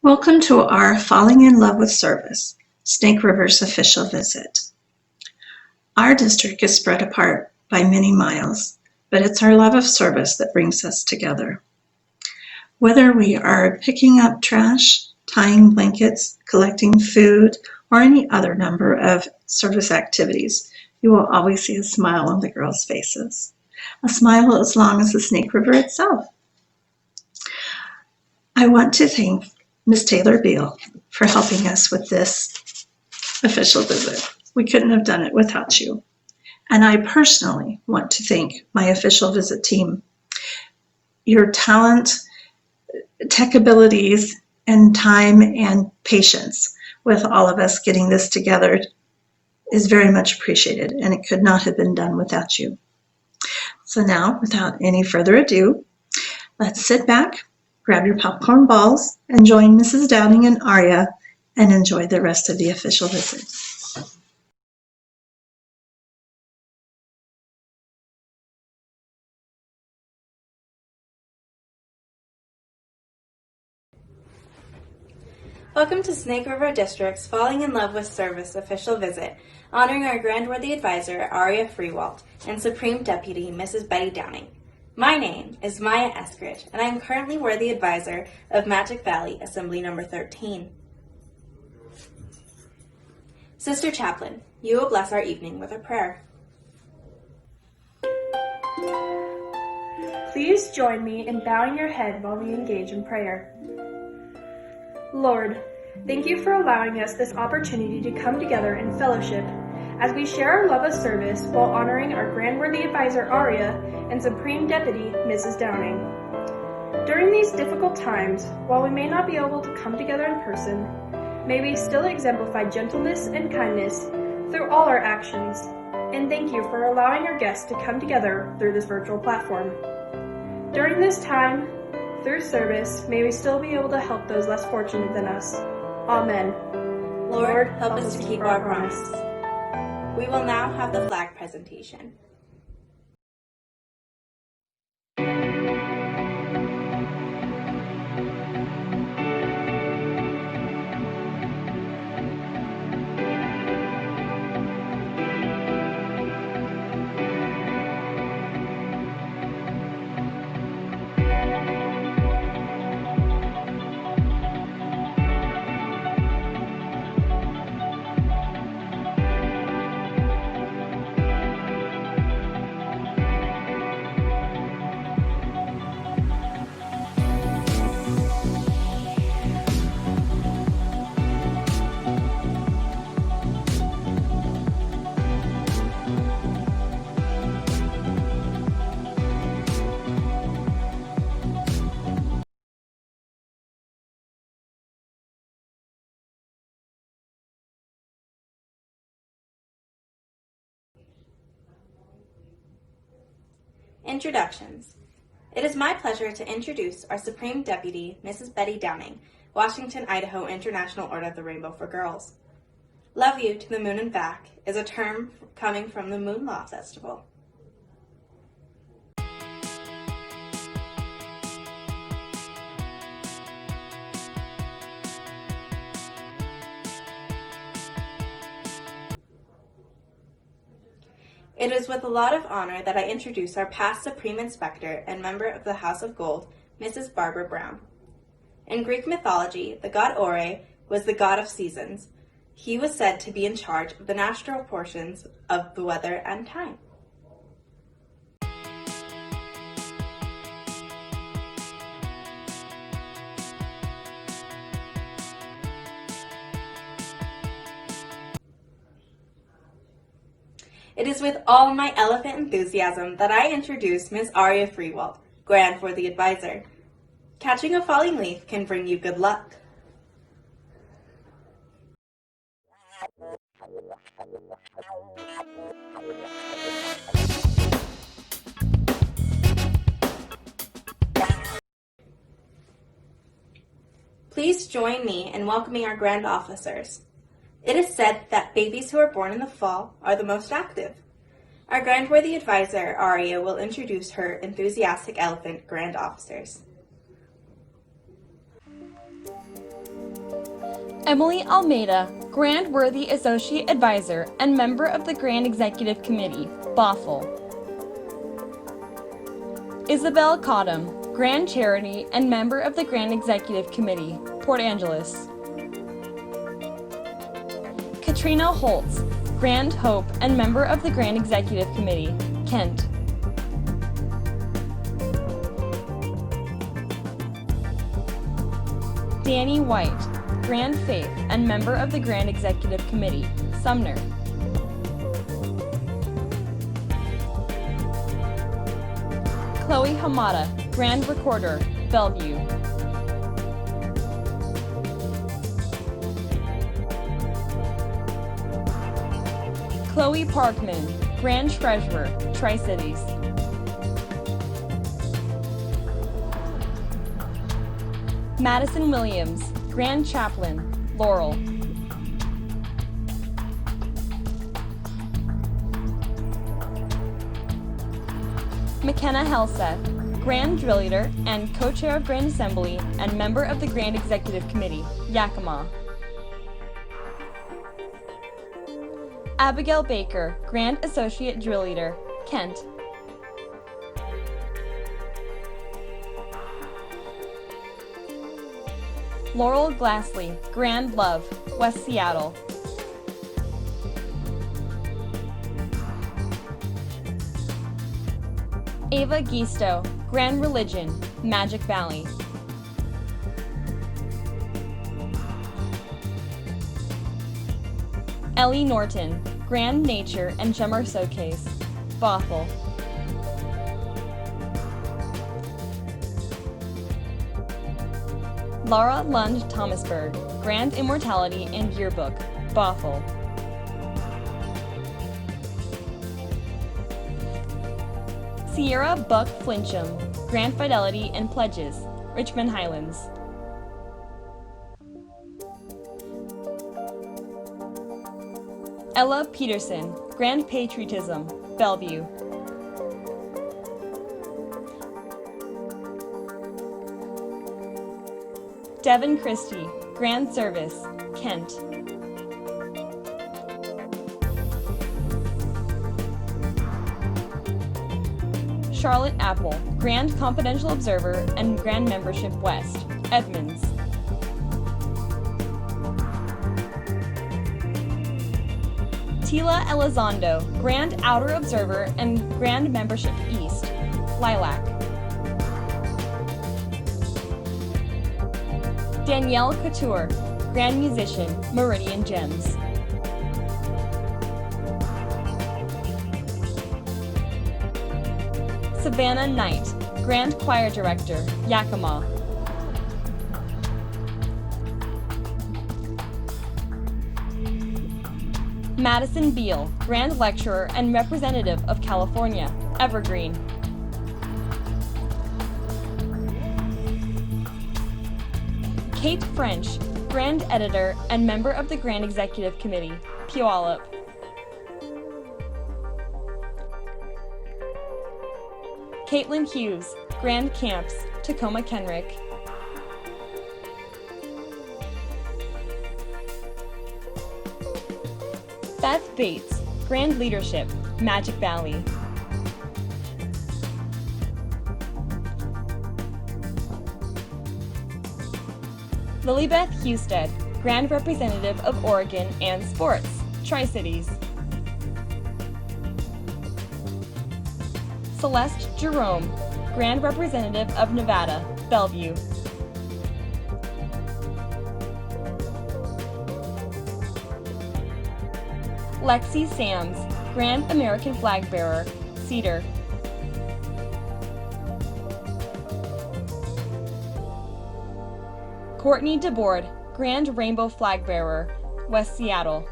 Welcome to our Falling in Love with Service, Snake River's official visit. Our district is spread apart by many miles, but it's our love of service that brings us together. Whether we are picking up trash, tying blankets, collecting food, or any other number of service activities, you will always see a smile on the girls' faces. A smile as long as the Snake River itself. I want to thank Ms. Taylor Beal for helping us with this official visit. We couldn't have done it without you. And I personally want to thank my official visit team. Your talent, tech abilities, and time and patience with all of us getting this together is very much appreciated, and it could not have been done without you. So now, without any further ado, let's sit back, grab your popcorn balls, and join Mrs. Downing and Aria and enjoy the rest of the official visit. Welcome to Snake River District's Falling in Love with Service official visit, honoring our Grand Worthy Advisor, Aria Freewalt, and Supreme Deputy, Mrs. Betty Downing. My name is Maya Eskridge, and I am currently Worthy Advisor of Magic Valley Assembly Number 13. Sister Chaplain, you will bless our evening with a prayer. Please join me in bowing your head while we engage in prayer. Lord, thank you for allowing us this opportunity to come together in fellowship as we share our love of service while honoring our Grand Worthy Advisor Aria and Supreme Deputy Mrs. Downing. During these difficult times, while we may not be able to come together in person, may we still exemplify gentleness and kindness through all our actions, and thank you for allowing our guests to come together through this virtual platform. During this time, through service, may we still be able to help those less fortunate than us. Amen. Lord, help us to keep our promise. We will now have the flag presentation. Introductions. It is my pleasure to introduce our Supreme Deputy, Mrs. Betty Downing, Washington, Idaho International Order of the Rainbow for Girls. Love You to the Moon and Back is a term coming from the Moon Law Festival. It is with a lot of honor that I introduce our past Supreme Inspector and member of the House of Gold, Mrs. Barbara Brown. In Greek mythology, the god Ore was the god of seasons. He was said to be in charge of the natural portions of the weather and time. It is with all my elephant enthusiasm that I introduce Ms. Aria Freewalt, Grand Worthy Advisor. Catching a falling leaf can bring you good luck. Please join me in welcoming our grand officers. It is said that babies who are born in the fall are the most active. Our Grand Worthy Advisor, Aria, will introduce her enthusiastic elephant grand officers. Emily Almeida, Grand Worthy Associate Advisor and member of the Grand Executive Committee, Bothell. Isabel Cottam, Grand Charity and member of the Grand Executive Committee, Port Angeles. Katrina Holtz, Grand Hope and member of the Grand Executive Committee, Kent. Danny White, Grand Faith and member of the Grand Executive Committee, Sumner. Chloe Hamada, Grand Recorder, Bellevue. Chloe Parkman, Grand Treasurer, Tri-Cities. Madison Williams, Grand Chaplain, Laurel. McKenna Helseth, Grand Drill Leader and Co-Chair of Grand Assembly and member of the Grand Executive Committee, Yakima. Abigail Baker, Grand Associate Drill Leader, Kent. Laurel Glassley, Grand Love, West Seattle. Ava Gisto, Grand Religion, Magic Valley. Ellie Norton, Grand Nature and Summer Showcase, Bothell. Laura Lund Thomasberg, Grand Immortality and Yearbook, Bothell. Sierra Buck Flincham, Grand Fidelity and Pledges, Richmond Highlands. Ella Peterson, Grand Patriotism, Bellevue. Devin Christie, Grand Service, Kent. Charlotte Apple, Grand Confidential Observer and Grand Membership West, Edmonds. Tila Elizondo, Grand Outer Observer and Grand Membership East, Lilac. Danielle Couture, Grand Musician, Meridian Gems. Savannah Knight, Grand Choir Director, Yakima. Madison Beal, Grand Lecturer and Representative of California, Evergreen. Kate French, Grand Editor and Member of the Grand Executive Committee, Puyallup. Caitlin Hughes, Grand Camps, Tacoma Kenrick. Beth Bates, Grand Leadership, Magic Valley. Lilybeth Husted, Grand Representative of Oregon and Sports, Tri-Cities. Celeste Jerome, Grand Representative of Nevada, Bellevue. Lexi Sams, Grand American Flag Bearer, Cedar. Courtney DeBoard, Grand Rainbow Flag Bearer, West Seattle.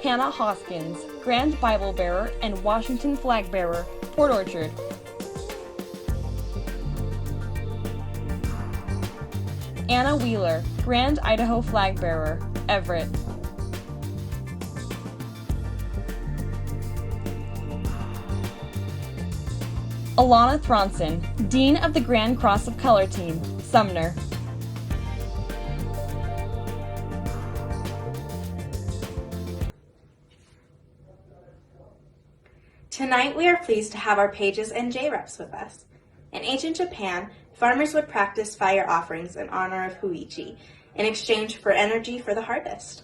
Hannah Hoskins, Grand Bible Bearer and Washington Flag Bearer, Port Orchard. Anna Wheeler, Grand Idaho Flag Bearer, Everett. Alana Thronson, Dean of the Grand Cross of Color Team, Sumner. Tonight we are pleased to have our pages and J-Reps with us. In ancient Japan, farmers would practice fire offerings in honor of Huichi in exchange for energy for the harvest.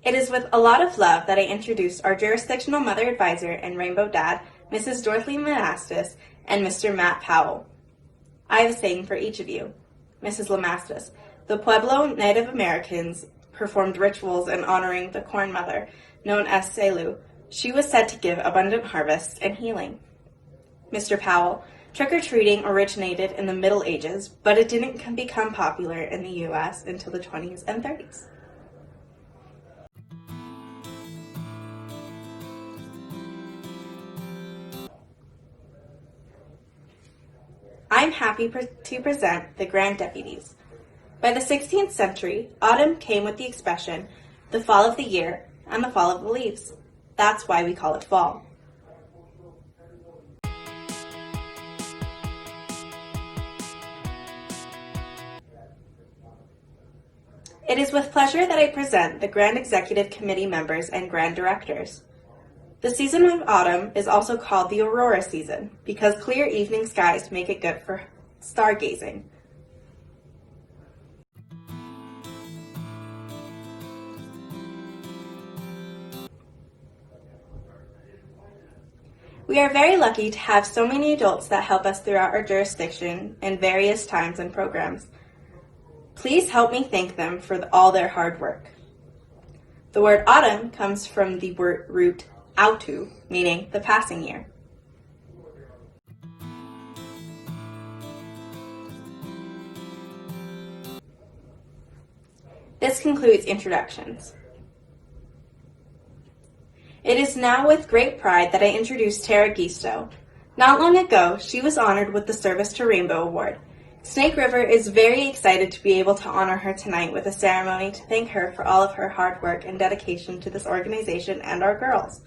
It is with a lot of love that I introduce our Jurisdictional Mother Advisor and Rainbow Dad, Mrs. Dorothy Lamastus and Mr. Matt Powell. I have a saying for each of you. Mrs. Lamastus, the Pueblo Native Americans performed rituals in honoring the Corn Mother, known as Selu. She was said to give abundant harvests and healing. Mr. Powell, trick-or-treating originated in the Middle Ages, but it didn't become popular in the U.S. until the 20s and 30s. I'm happy to present the Grand Deputies. By the 16th century, autumn came with the expression, the fall of the year and the fall of the leaves. That's why we call it fall. It is with pleasure that I present the Grand Executive Committee members and Grand Directors. The season of autumn is also called the Aurora season because clear evening skies make it good for stargazing. We are very lucky to have so many adults that help us throughout our jurisdiction in various times and programs. Please help me thank them for all their hard work. The word autumn comes from the root autu, meaning the passing year. This concludes introductions. It is now with great pride that I introduce Tara Gisto. Not long ago, she was honored with the Service to Rainbow Award. Snake River is very excited to be able to honor her tonight with a ceremony to thank her for all of her hard work and dedication to this organization and our girls.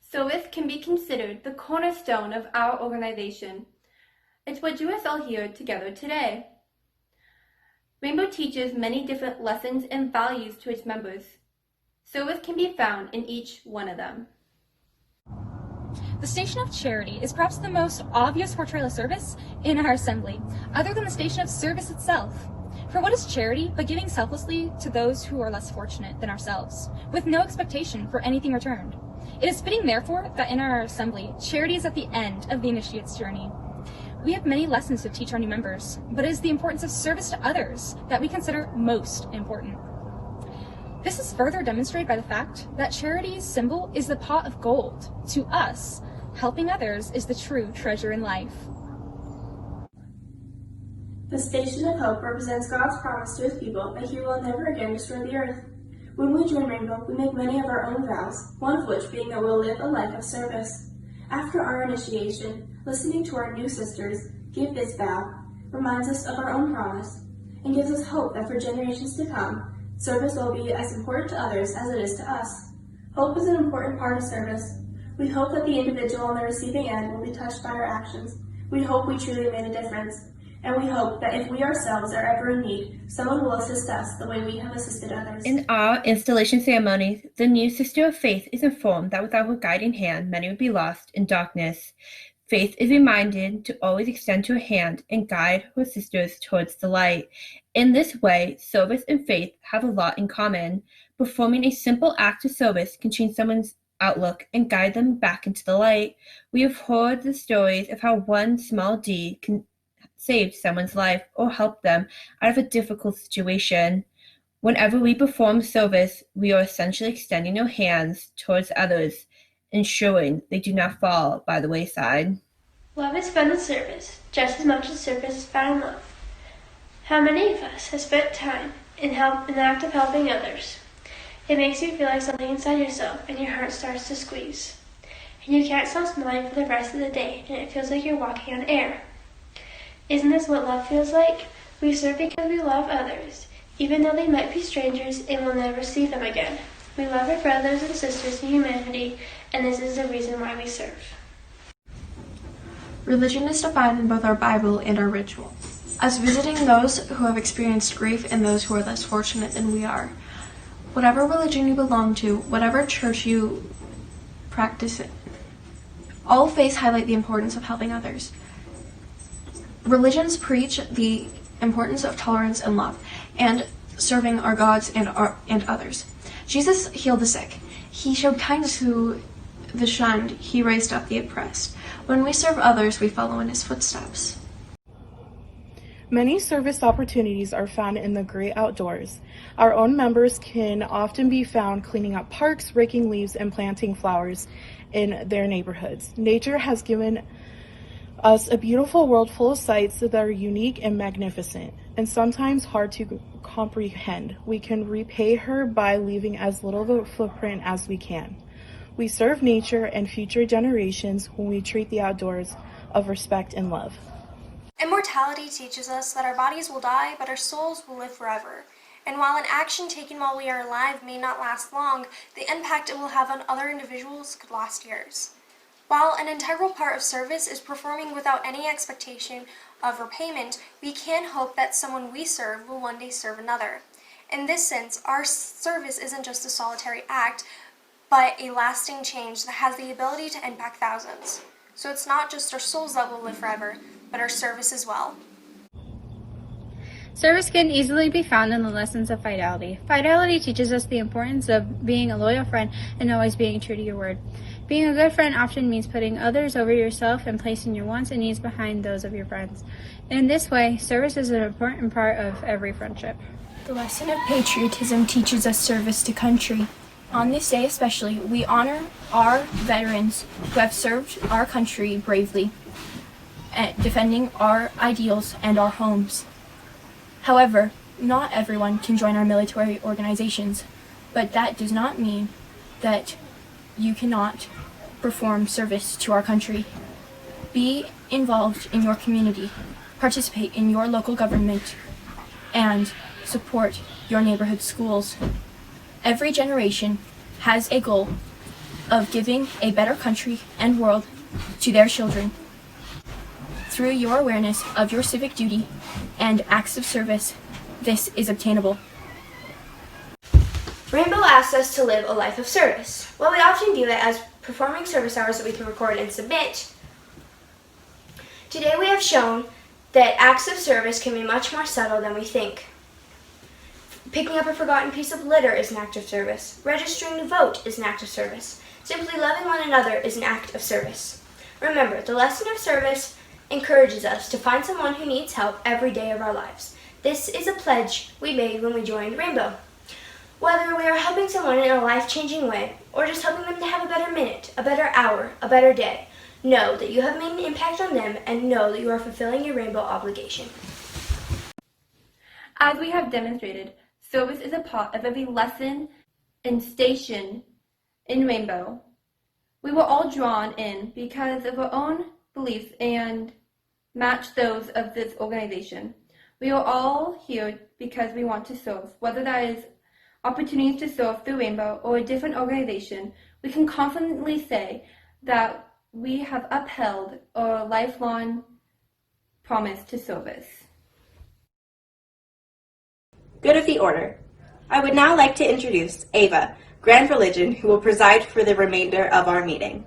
Service can be considered the cornerstone of our organization. It's what drew us all here together today. Rainbow teaches many different lessons and values to its members. Service can be found in each one of them. The Station of Charity is perhaps the most obvious portrayal of service in our assembly, other than the Station of Service itself. For what is charity but giving selflessly to those who are less fortunate than ourselves, with no expectation for anything returned? It is fitting, therefore, that in our assembly, charity is at the end of the initiate's journey. We have many lessons to teach our new members, but it is the importance of service to others that we consider most important. This is further demonstrated by the fact that charity's symbol is the pot of gold. To us, helping others is the true treasure in life. The Station of Hope represents God's promise to His people that He will never again destroy the earth. When we join Rainbow, we make many of our own vows, one of which being that we'll live a life of service. After our initiation, listening to our new sisters give this vow reminds us of our own promise and gives us hope that for generations to come, service will be as important to others as it is to us. Hope is an important part of service. We hope that the individual on the receiving end will be touched by our actions. We hope we truly made a difference. And we hope that if we ourselves are ever in need, someone will assist us the way we have assisted others. In our installation ceremony, the new Sister of Faith is informed that without her guiding hand, many would be lost in darkness. Faith is reminded to always extend her hand and guide her sisters towards the light. In this way, service and faith have a lot in common. Performing a simple act of service can change someone's outlook and guide them back into the light. We have heard the stories of how one small deed can save someone's life or help them out of a difficult situation. Whenever we perform service, we are essentially extending our hands towards others, ensuring they do not fall by the wayside. Love is found in service, just as much as service is found in love. How many of us have spent time in the act of helping others? It makes you feel like something inside yourself and your heart starts to squeeze. And you can't stop smiling for the rest of the day, and it feels like you're walking on air. Isn't this what love feels like? We serve because we love others, even though they might be strangers and we'll never see them again. We love our brothers and sisters in humanity, and this is the reason why we serve. Religion is defined in both our Bible and our ritual, as visiting those who have experienced grief and those who are less fortunate than we are. Whatever religion you belong to, whatever church you practice in, all faiths highlight the importance of helping others. Religions preach the importance of tolerance and love, and serving our gods and others. Jesus healed the sick. He showed kindness to the shunned. He raised up the oppressed. When we serve others, we follow in His footsteps. Many service opportunities are found in the great outdoors. Our own members can often be found cleaning up parks, raking leaves, and planting flowers in their neighborhoods. Nature has given us a beautiful world full of sights that are unique and magnificent, and sometimes hard to comprehend. We can repay her by leaving as little of a footprint as we can. We serve nature and future generations when we treat the outdoors of respect and love. Immortality teaches us that our bodies will die, but our souls will live forever. And while an action taken while we are alive may not last long, the impact it will have on other individuals could last years. While an integral part of service is performing without any expectation of repayment, we can hope that someone we serve will one day serve another. In this sense, our service isn't just a solitary act, but a lasting change that has the ability to impact thousands. So it's not just our souls that will live forever, but our service as well. Service can easily be found in the lessons of fidelity. Fidelity teaches us the importance of being a loyal friend and always being true to your word. Being a good friend often means putting others over yourself and placing your wants and needs behind those of your friends. In this way, service is an important part of every friendship. The lesson of patriotism teaches us service to country. On this day especially, we honor our veterans who have served our country bravely, defending our ideals and our homes. However, not everyone can join our military organizations, but that does not mean that you cannot perform service to our country. Be involved in your community, participate in your local government, and support your neighborhood schools. Every generation has a goal of giving a better country and world to their children. Through your awareness of your civic duty and acts of service, this is obtainable. Rainbow asks us to live a life of service. While we often view it as performing service hours that we can record and submit, today we have shown that acts of service can be much more subtle than we think. Picking up a forgotten piece of litter is an act of service. Registering to vote is an act of service. Simply loving one another is an act of service. Remember, the lesson of service encourages us to find someone who needs help every day of our lives. This is a pledge we made when we joined Rainbow. Whether we are helping someone in a life-changing way or just helping them to have a better minute, a better hour, a better day, know that you have made an impact on them and know that you are fulfilling your Rainbow obligation. As we have demonstrated, service is a part of every lesson and station in Rainbow. We were all drawn in because of our own beliefs and match those of this organization. We are all here because we want to serve, whether that is opportunities to serve through Rainbow or a different organization. We can confidently say that we have upheld our lifelong promise to service. Good of the order. I would now like to introduce Ava, Grand Religion, who will preside for the remainder of our meeting.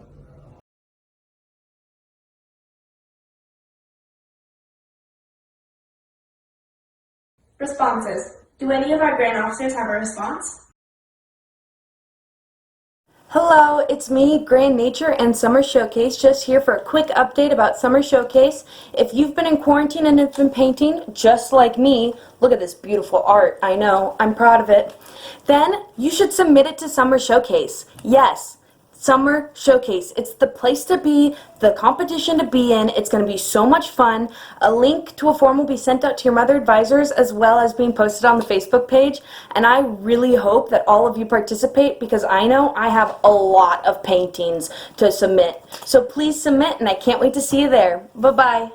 Responses. Do any of our Grand Officers have a response? Hello, it's me, Grand Nature and Summer Showcase, just here for a quick update about Summer Showcase. If you've been in quarantine and have been painting, just like me, look at this beautiful art, I know, I'm proud of it, then you should submit it to Summer Showcase. Yes, Summer Showcase. It's the place to be, the competition to be in. It's going to be so much fun. A link to a form will be sent out to your mother advisors as well as being posted on the Facebook page. And I really hope that all of you participate because I know I have a lot of paintings to submit. So please submit and I can't wait to see you there. Bye-bye.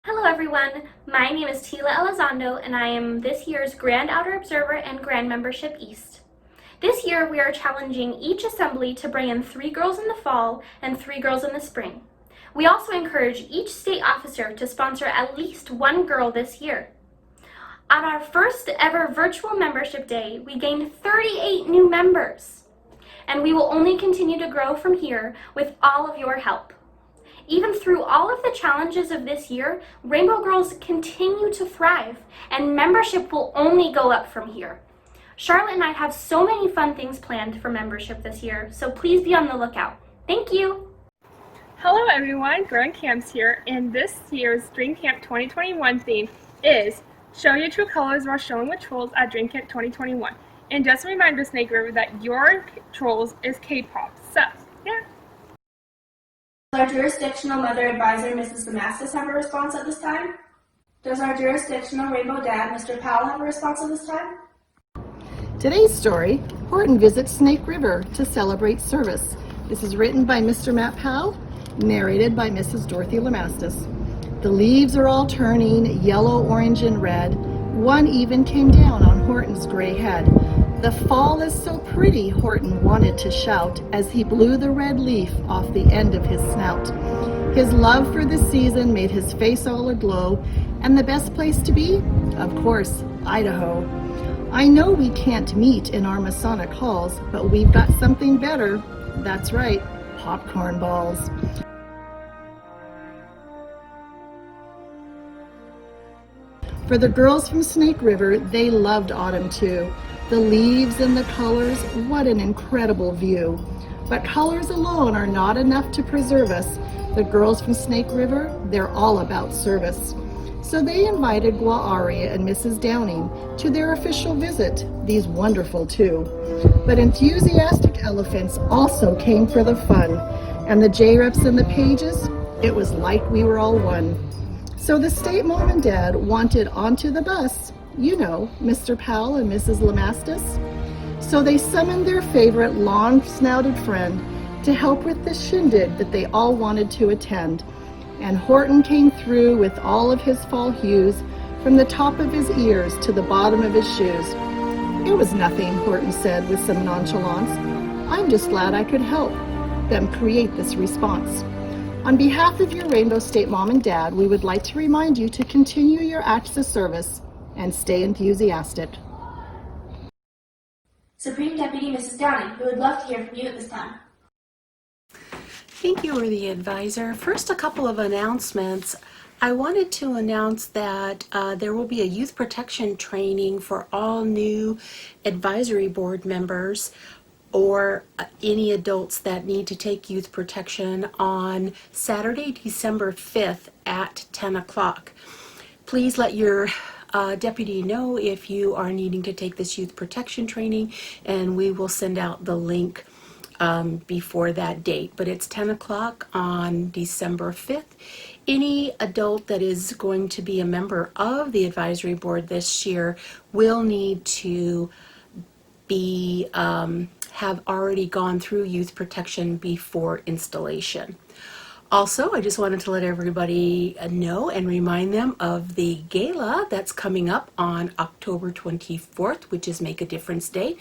Hello everyone, my name is Tila Elizondo and I am this year's Grand Outer Observer and Grand Membership East. This year, we are challenging each assembly to bring in 3 girls in the fall and 3 girls in the spring. We also encourage each state officer to sponsor at least 1 girl this year. On our first ever virtual membership day, we gained 38 new members. And we will only continue to grow from here with all of your help. Even through all of the challenges of this year, Rainbow Girls continue to thrive, and membership will only go up from here. Charlotte and I have so many fun things planned for membership this year, so please be on the lookout. Thank you! Hello everyone, Grand Camps here, and this year's Dream Camp 2021 theme is Show Your True Colors While Showing with Trolls at Dream Camp 2021. And just a reminder, Snake River, that your trolls is K-pop. So, yeah. Does our jurisdictional mother advisor, Mrs. Damascus, have a response at this time? Does our jurisdictional Rainbow Dad, Mr. Powell, have a response at this time? Today's story, Horton visits Snake River to celebrate service. This is written by Mr. Matt Powell, narrated by Mrs. Dorothy Lamastus. The leaves are all turning yellow, orange, and red. One even came down on Horton's gray head. The fall is so pretty, Horton wanted to shout as he blew the red leaf off the end of his snout. His love for the season made his face all aglow, and the best place to be? Of course, Idaho. I know we can't meet in our Masonic halls, but we've got something better. That's right, popcorn balls. For the girls from Snake River, they loved autumn too. The leaves and the colors, what an incredible view. But colors alone are not enough to preserve us. The girls from Snake River, they're all about service. So they invited GWA Aria and Mrs. Downing to their official visit, these wonderful two. But enthusiastic elephants also came for the fun, and the J-Reps and the Pages, it was like we were all one. So the state mom and dad wanted onto the bus, you know, Mr. Powell and Mrs. Lamastus. So they summoned their favorite long-snouted friend to help with the shindig that they all wanted to attend. And Horton came through with all of his fall hues, from the top of his ears to the bottom of his shoes. It was nothing, Horton said with some nonchalance. I'm just glad I could help them create this response. On behalf of your Rainbow State Mom and Dad, we would like to remind you to continue your acts of service and stay enthusiastic. Supreme Deputy Mrs. Downing, we would love to hear from you at this time. Thank you, Worthy Advisor. First, a couple of announcements. I wanted to announce that there will be a youth protection training for all new advisory board members or any adults that need to take youth protection on Saturday, December 5th at 10 o'clock. Please let your deputy know if you are needing to take this youth protection training, and we will send out the link before that date. But it's 10 o'clock on December 5th. Any adult that is going to be a member of the advisory board this year will need to be have already gone through youth protection before installation. Also, I just wanted to let everybody know and remind them of the gala that's coming up on October 24th, which is Make a Difference Day.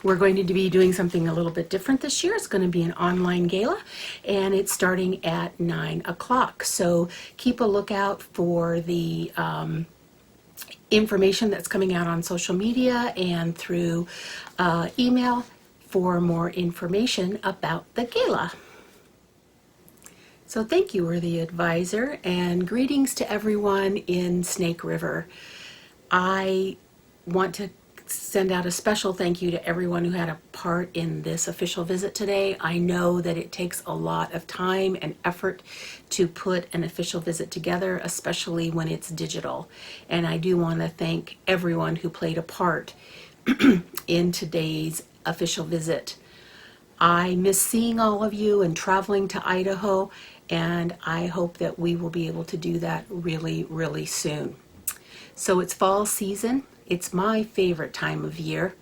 We're going to be doing something a little bit different this year. It's going to be an online gala, and it's starting at 9 o'clock. So keep a lookout for the information that's coming out on social media and through email for more information about the gala. So thank you, Worthy Advisor, and greetings to everyone in Snake River. I want to send out a special thank you to everyone who had a part in this official visit today. I know that it takes a lot of time and effort to put an official visit together, especially when it's digital. And I do want to thank everyone who played a part in today's official visit. I miss seeing all of you and traveling to Idaho, and I hope that we will be able to do that really, really soon. So it's fall season. It's my favorite time of year.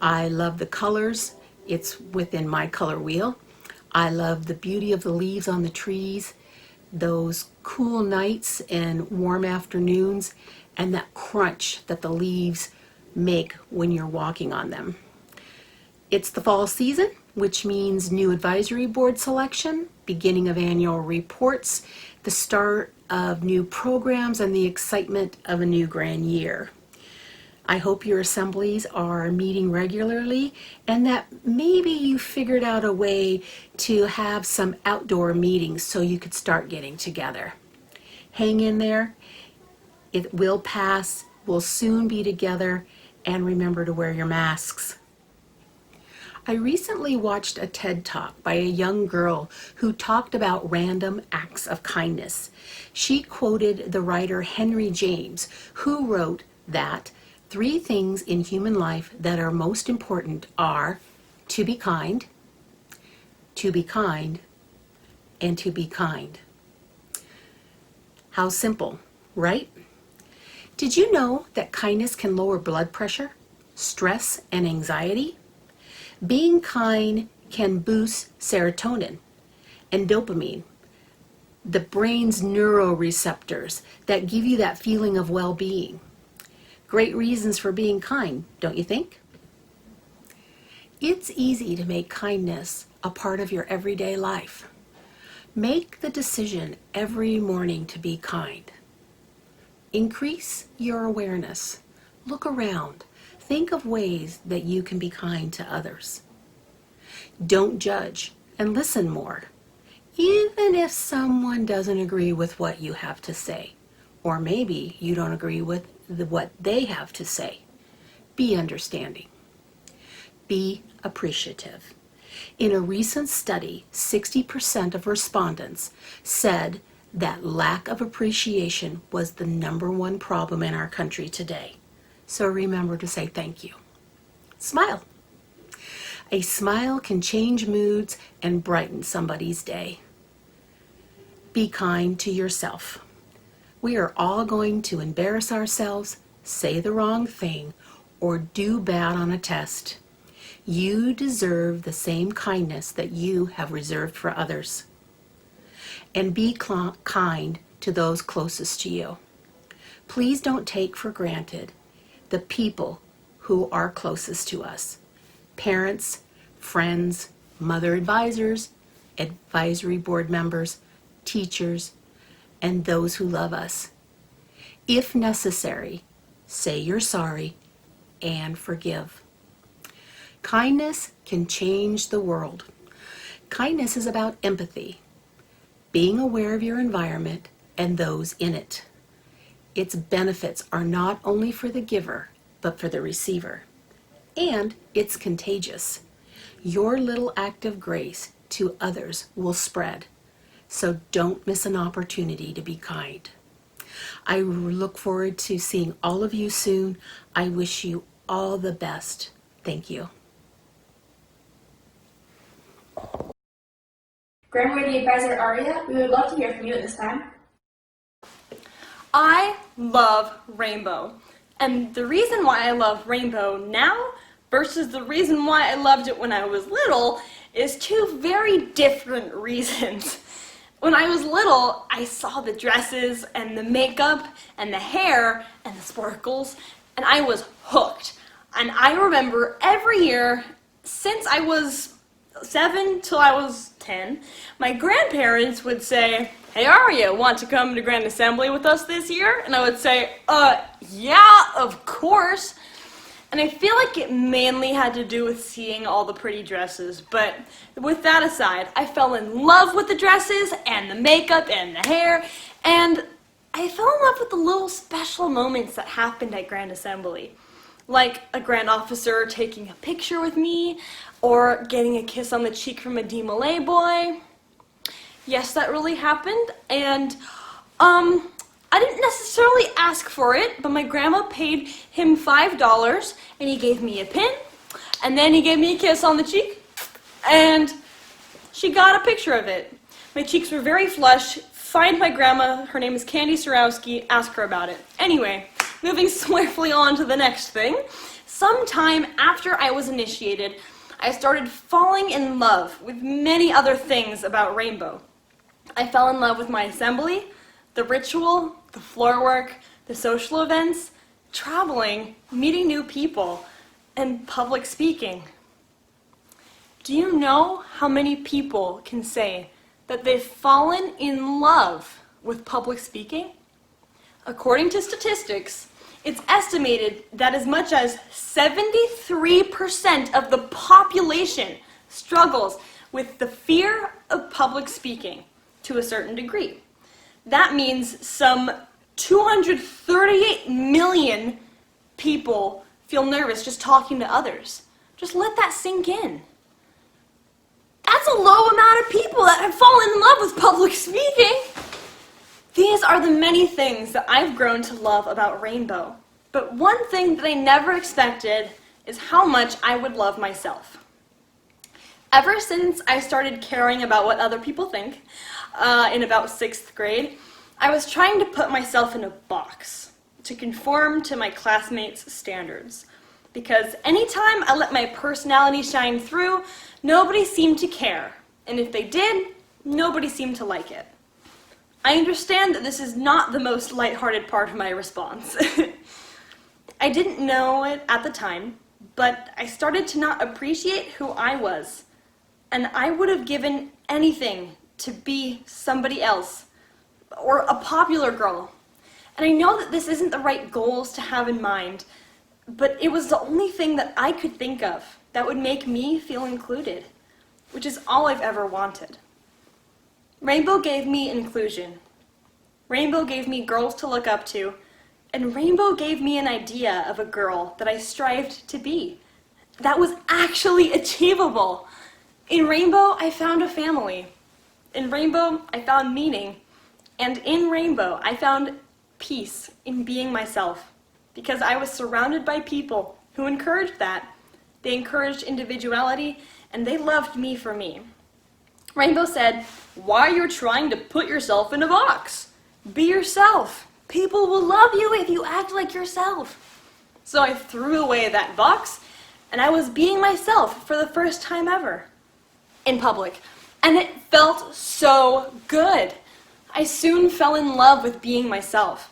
I love the colors. It's within my color wheel. I love the beauty of the leaves on the trees, those cool nights and warm afternoons, and that crunch that the leaves make when you're walking on them. It's the fall season, which means new advisory board selection, beginning of annual reports, the start of new programs, and the excitement of a new grand year. I hope your assemblies are meeting regularly and that maybe you figured out a way to have some outdoor meetings so you could start getting together. Hang in there. It will pass. We'll soon be together, and remember to wear your masks. I recently watched a TED Talk by a young girl who talked about random acts of kindness. She quoted the writer Henry James, who wrote that 3 things in human life that are most important are to be kind, and to be kind. How simple, right? Did you know that kindness can lower blood pressure? stress and anxiety? Being kind can boost serotonin and dopamine, the brain's neuroreceptors that give you that feeling of well-being. Great reasons for being kind, don't you think? It's easy to make kindness a part of your everyday life. Make the decision every morning to be kind. Increase your awareness. Look around. Think of ways that you can be kind to others. Don't judge and listen more, even if someone doesn't agree with what you have to say, or maybe you don't agree with what they have to say. Be understanding. Be appreciative. In a recent study, 60% of respondents said that lack of appreciation was the #1 problem in our country today. So remember to say thank you. Smile. A smile can change moods and brighten somebody's day. Be kind to yourself. We are all going to embarrass ourselves, say the wrong thing, or do bad on a test. You deserve the same kindness that you have reserved for others. And be kind to those closest to you. Please don't take for granted the people who are closest to us. Parents, friends, mother advisors, advisory board members, teachers, and those who love us. If necessary, say you're sorry and forgive. Kindness can change the world. Kindness is about empathy, being aware of your environment and those in it. Its benefits are not only for the giver, but for the receiver. And it's contagious. Your little act of grace to others will spread. So don't miss an opportunity to be kind. I look forward to seeing all of you soon. I wish you all the best. Thank you. Grand Worthy Advisor Aria, we would love to hear from you at this time. I love rainbow. And the reason why I love rainbow now versus the reason why I loved it when I was little is two very different reasons. When I was little, I saw the dresses and the makeup and the hair and the sparkles, and I was hooked. And I remember every year since I was 7 till I was 10, my grandparents would say, "Hey Aria, want to come to Grand Assembly with us this year?" And I would say, yeah, of course. And I feel like it mainly had to do with seeing all the pretty dresses, but with that aside, I fell in love with the dresses and the makeup and the hair, and I fell in love with the little special moments that happened at Grand Assembly. Like a grand officer taking a picture with me, or getting a kiss on the cheek from a D-Malay boy. Yes, that really happened, and I didn't necessarily ask for it, but my grandma paid him $5, and he gave me a pin, and then he gave me a kiss on the cheek, and she got a picture of it. My cheeks were very flush. Find my grandma, her name is Candy Sarowski, ask her about it. Anyway, moving swiftly on to the next thing. Sometime after I was initiated, I started falling in love with many other things about rainbow. I fell in love with my assembly, the ritual, the floor work, the social events, traveling, meeting new people, and public speaking. Do you know how many people can say that they've fallen in love with public speaking? According to statistics, it's estimated that as much as 73% of the population struggles with the fear of public speaking to a certain degree. That means some 238 million people feel nervous just talking to others. Just let that sink in. That's a low amount of people that have fallen in love with public speaking. These are the many things that I've grown to love about rainbow. But one thing that I never expected is how much I would love myself. Ever since I started caring about what other people think, in about 6th grade, I was trying to put myself in a box to conform to my classmates' standards. because anytime I let my personality shine through, nobody seemed to care, and if they did, nobody seemed to like it. I understand that this is not the most lighthearted part of my response. I didn't know it at the time, but I started to not appreciate who I was, and I would have given anything to be somebody else, or a popular girl. And I know that this isn't the right goals to have in mind, but it was the only thing that I could think of that would make me feel included, which is all I've ever wanted. Rainbow gave me inclusion. Rainbow gave me girls to look up to, and Rainbow gave me an idea of a girl that I strived to be. That was actually achievable. In Rainbow, I found a family. In Rainbow, I found meaning. And in Rainbow, I found peace in being myself, because I was surrounded by people who encouraged that. They encouraged individuality, and they loved me for me. Rainbow said, "Why are you trying to put yourself in a box? Be yourself. People will love you if you act like yourself." So I threw away that box, and I was being myself for the first time ever in public, and it felt so good. I soon fell in love with being myself,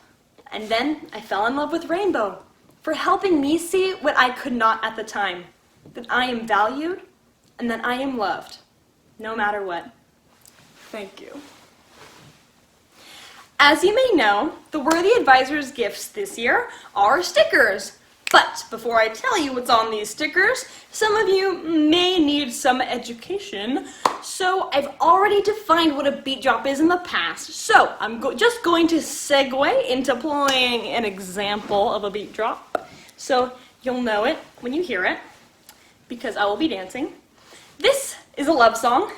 and then I fell in love with Rainbow for helping me see what I could not at the time, that I am valued and that I am loved, no matter what. Thank you. As you may know, the Worthy Advisors gifts this year are stickers. But before I tell you what's on these stickers, some of you may need some education. So I've already defined what a beat drop is in the past. So I'm just going to segue into playing an example of a beat drop. So you'll know it when you hear it, because I will be dancing. This is a love song,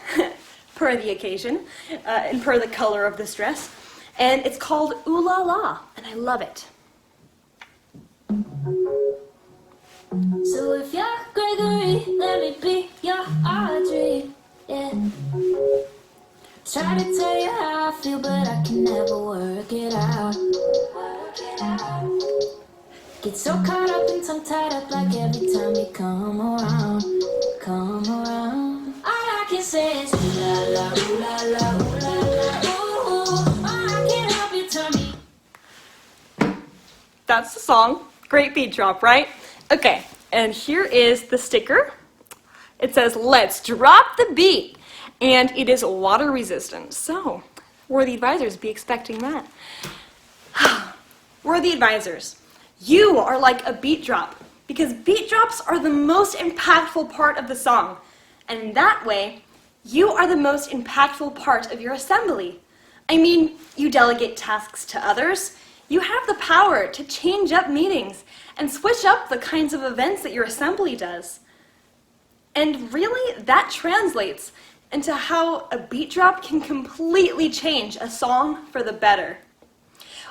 per the occasion, and per the color of this dress. And it's called Ooh La La, and I love it. So if you're Gregory, let me be your Audrey, yeah. Try to tell you how I feel, but I can never work it out. Get so caught up and tongue tied up like every time you come around, come around. All I can say is ooh la la, ooh la la, ooh la la, ooh. All I can help you tell me. That's the song. Great beat drop, right? Okay, and here is the sticker. It says, "Let's drop the beat," and it is water resistant. So, Worthy Advisors, be expecting that. Worthy Advisors, you are like a beat drop, because beat drops are the most impactful part of the song. And in that way, you are the most impactful part of your assembly. I mean, you delegate tasks to others. You have the power to change up meetings and switch up the kinds of events that your assembly does. And really, that translates into how a beat drop can completely change a song for the better.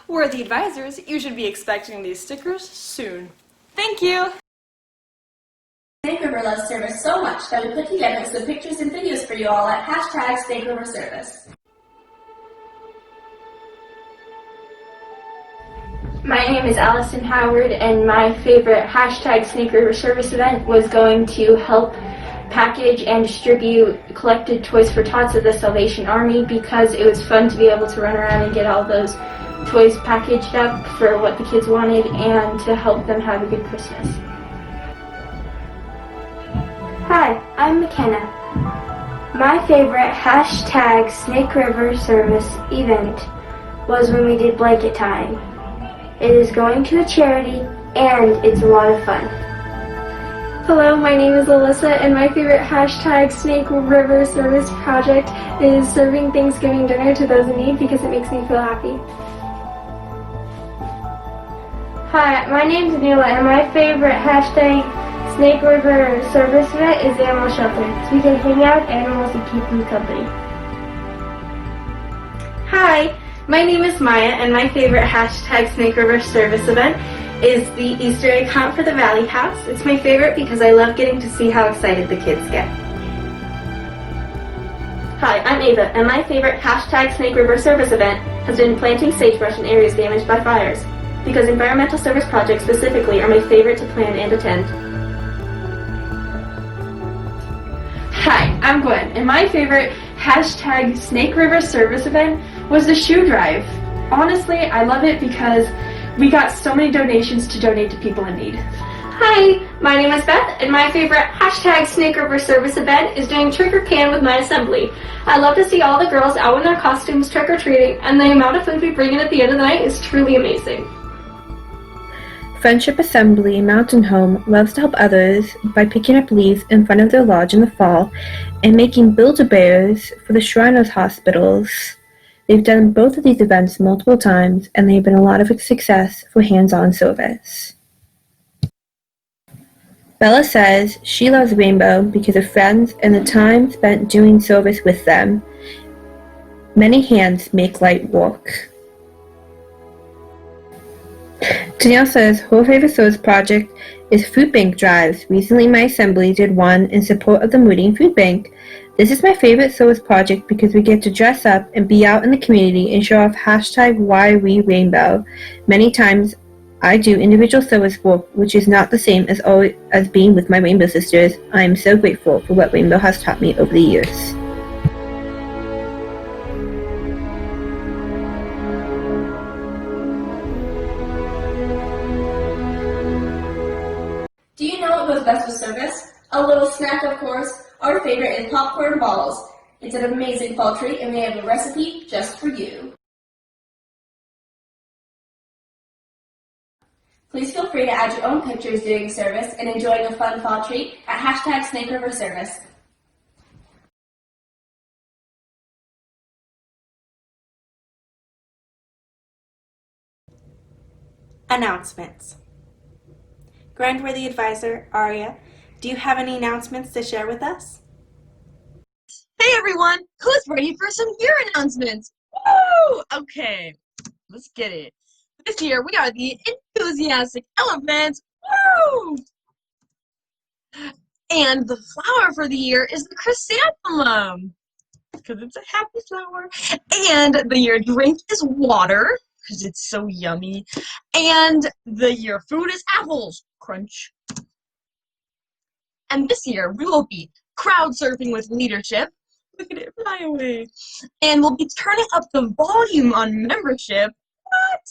Worthy Advisors, you should be expecting these stickers soon. Thank you! Snake River loves service so much that we put together some pictures and videos for you all at #SnakeRiverService. My name is Allison Howard, and my favorite Snake River Service event was going to help package and distribute collected Toys for Tots of the Salvation Army, because it was fun to be able to run around and get all those toys packaged up for what the kids wanted and to help them have a good Christmas. Hi, I'm McKenna. My favorite Snake River Service event was when we did blanket tying. It is going to a charity, and it's a lot of fun. Hello, my name is Alyssa, and my favorite Snake River Service project is serving Thanksgiving dinner to those in need, because it makes me feel happy. Hi, my name is Neela, and my favorite Snake River Service event is the animal shelter, so we can hang out with animals and keep them company. Hi, my name is Maya, and my favorite Snake River Service event is the Easter egg hunt for the Valley House. It's my favorite because I love getting to see how excited the kids get. Hi, I'm Ava, and my favorite Snake River Service event has been planting sagebrush in areas damaged by fires. because environmental service projects specifically are my favorite to plan and attend. Hi, I'm Gwen, and my favorite hashtag Snake River service event was the shoe drive. Honestly, I love it because we got so many donations to donate to people in need. Hi, my name is Beth, and my favorite hashtag Snake River service event is doing Trick or Can with my assembly. I love to see all the girls out in their costumes trick-or-treating, and the amount of food we bring in at the end of the night is truly amazing. Friendship Assembly Mountain Home loves to help others by picking up leaves in front of their lodge in the fall and making Build-A-Bears for the Shriners hospitals. They've done both of these events multiple times, and they've been a lot of success for hands-on service. Bella says she loves Rainbow because of friends and the time spent doing service with them. Many hands make light work. Danielle says her favorite service project is food bank drives. Recently my assembly did one in support of the Meridian Food Bank. This is my favorite service project because we get to dress up and be out in the community and show off hashtag Why We Rainbow. Many times I do individual service work, which is not the same as being with my Rainbow sisters. I am so grateful for what Rainbow has taught me over the years. Do you know what goes best with service? A little snack, of course. Our favorite is popcorn balls. It's an amazing fall treat, and we have a recipe just for you. Please feel free to add your own pictures doing service and enjoying a fun fall treat at hashtag Snake River Service. Announcements. Grandworthy Advisor Aria, do you have any announcements to share with us? Hey everyone, who's ready for some year announcements? Woo! Okay, let's get it. This year we are the enthusiastic elephants. Woo! And the flower for the year is the chrysanthemum, because it's a happy flower. And the year drink is water, because it's so yummy. And the year food is apples. Crunch. And this year we will be crowd surfing with leadership. Look at it fly away. And we'll be turning up the volume on membership. What?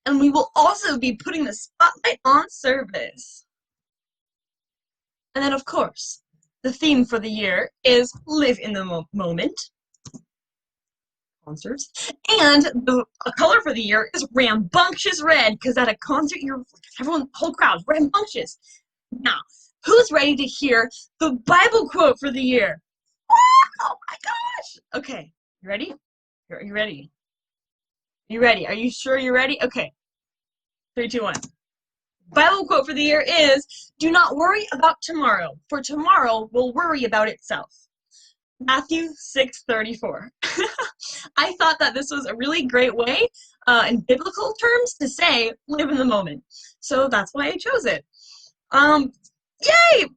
And we will also be putting the spotlight on service. And then, of course, the theme for the year is Live in the Moment. Concerts. And the color for the year is rambunctious red, because at a concert, everyone, whole crowd, rambunctious. Now, who's ready to hear the Bible quote for the year? Oh my gosh! Okay, you ready? Are you ready? You ready? Are you sure you're ready? Okay. 3, 2, 1. Bible quote for the year is, "Do not worry about tomorrow, for tomorrow will worry about itself." Matthew 6:34. I thought that this was a really great way, in biblical terms, to say live in the moment. So that's why I chose it. Yay!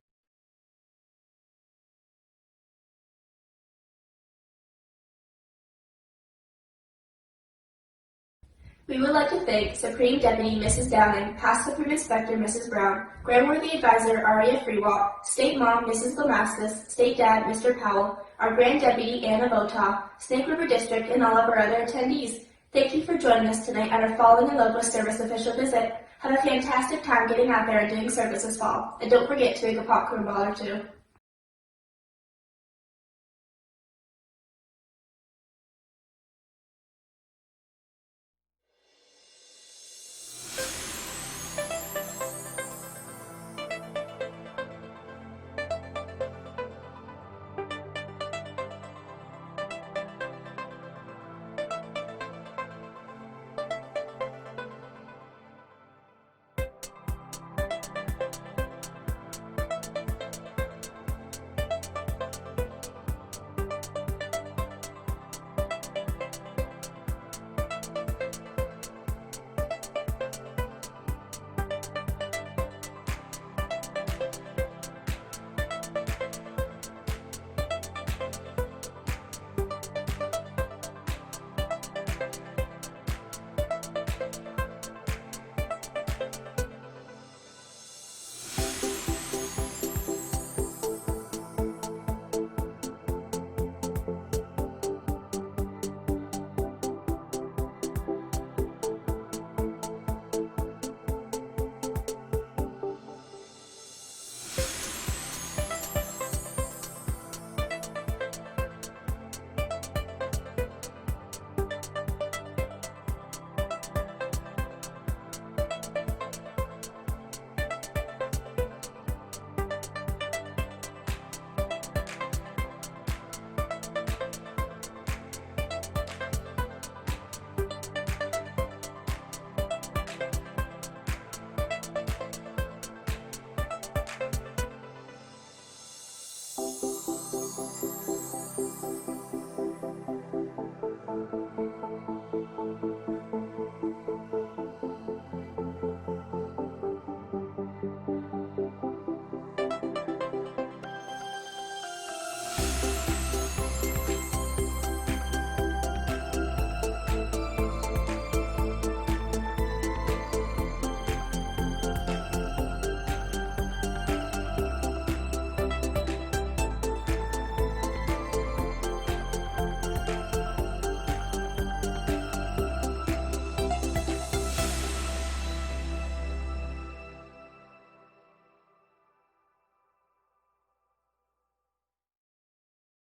We would like to thank Supreme Deputy Mrs. Downing, Past Supreme Inspector Mrs. Brown, Grandworthy Advisor Aria Freewalt, State Mom Mrs. Lamastus, State Dad Mr. Powell, our Grand Deputy Anna Vota, Snake River District, and all of our other attendees. Thank you for joining us tonight at our Falling in Love with Service official visit. Have a fantastic time getting out there and doing service this fall. And don't forget to make a popcorn ball or two.